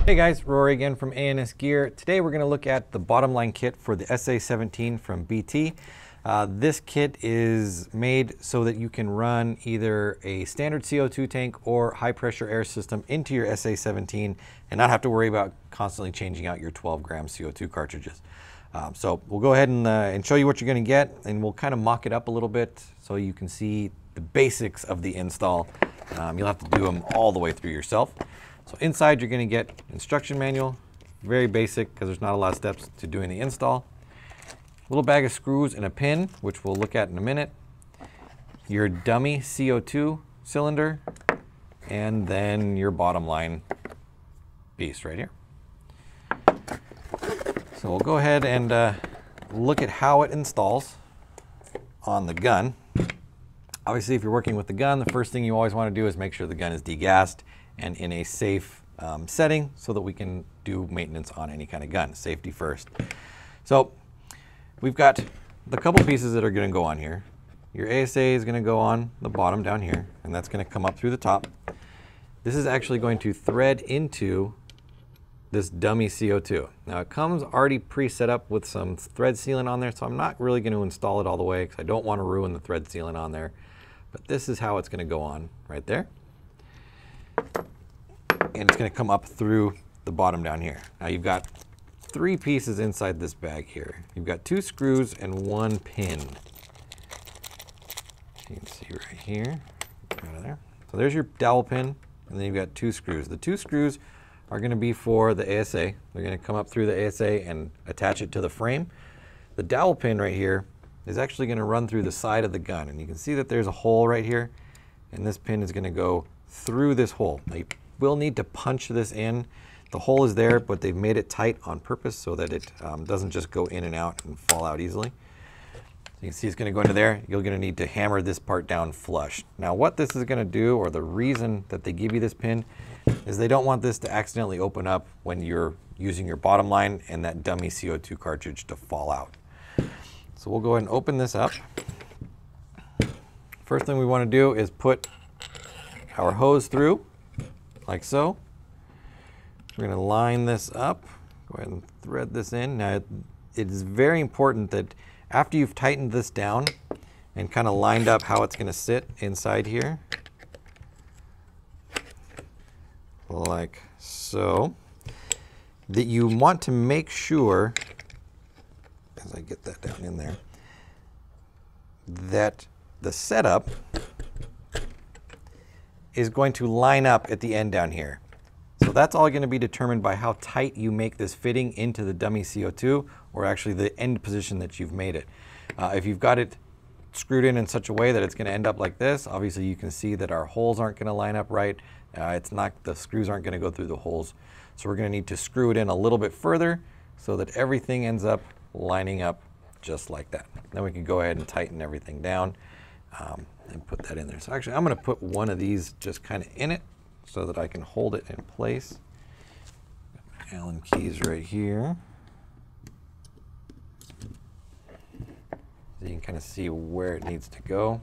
Hey guys, Rory again from ANSgear. Today we're going to look at the Bottomline kit for the SA-17 from BT. This kit is made so that you can run either a standard CO2 tank or high pressure air system into your SA-17 and not have to worry about constantly changing out your 12-gram CO2 cartridges. So we'll go ahead and show you what you're going to get, and we'll kind of mock it up a little bit so you can see the basics of the install. You'll have to do them all the way through yourself. So inside you're going to get instruction manual, very basic because there's not a lot of steps to doing the install. A little bag of screws and a pin, which we'll look at in a minute. Your dummy CO2 cylinder, and then your Bottomline piece right here. So we'll go ahead and look at how it installs on the gun. Obviously, if you're working with the gun, the first thing you always want to do is make sure the gun is degassed and in a safe setting so that we can do maintenance on any kind of gun. Safety first. So we've got the couple pieces that are going to go on here. Your ASA is going to go on the bottom down here, and that's going to come up through the top. This is actually going to thread into this dummy CO2. Now it comes already pre-set up with some thread sealant on there, so I'm not really going to install it all the way because I don't want to ruin the thread sealant on there. But this is how it's going to go on right there. And it's going to come up through the bottom down here. Now you've got three pieces inside this bag here. You've got two screws and one pin. You can see right here, out of there. So there's your dowel pin, and then you've got two screws. The two screws are going to be for the ASA. They're going to come up through the ASA and attach it to the frame. The dowel pin right here is actually going to run through the side of the gun, and you can see that there's a hole right here, and this pin is going to go through this hole. Now you will need to punch this in. The hole is there, but they've made it tight on purpose so that it doesn't just go in and out and fall out easily. So you can see it's going to go into there. You're going to need to hammer this part down flush. Now what this is going to do, or the reason that they give you this pin, is they don't want this to accidentally open up when you're using your Bottomline and that dummy CO2 cartridge to fall out. So we'll go ahead and open this up. First thing we want to do is put our hose through, like so. We're going to line this up, go ahead and thread this in. Now it is very important that after you've tightened this down and kind of lined up how it's going to sit inside here, like so, that you want to make sure, as I get that down in there, that the setup is going to line up at the end down here. So that's all going to be determined by how tight you make this fitting into the dummy CO2, or actually the end position that you've made it. If you've got it screwed in such a way that it's going to end up like this, obviously you can see that our holes aren't going to line up right. The screws aren't going to go through the holes. So we're going to need to screw it in a little bit further so that everything ends up lining up just like that. Then we can go ahead and tighten everything down and put that in there. So actually I'm going to put one of these just kind of in it so that I can hold it in place. Allen keys right here. So you can kind of see where it needs to go.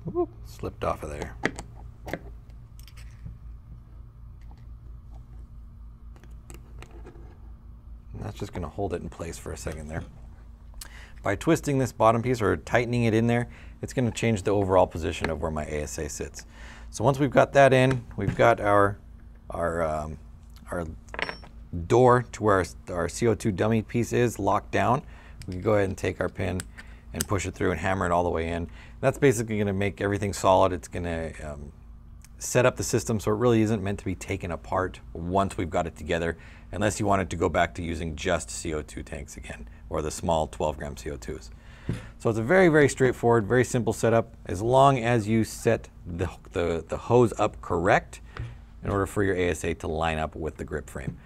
Whoop, slipped off of there. And that's just going to hold it in place for a second there. By twisting this bottom piece or tightening it in there, it's going to change the overall position of where my ASA sits. So once we've got that in, we've got our door to where our CO2 dummy piece is locked down. We can go ahead and take our pin and push it through and hammer it all the way in. That's basically going to make everything solid. It's going to set up the system so it really isn't meant to be taken apart once we've got it together, unless you want it to go back to using just CO2 tanks again, or the small 12-gram CO2s. So it's a very, very straightforward, very simple setup, as long as you set the hose up correct in order for your ASA to line up with the grip frame.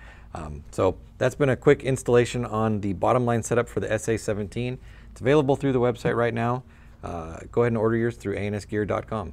So that's been a quick installation on the Bottomline setup for the SA-17. It's available through the website right now. Go ahead and order yours through ANSgear.com.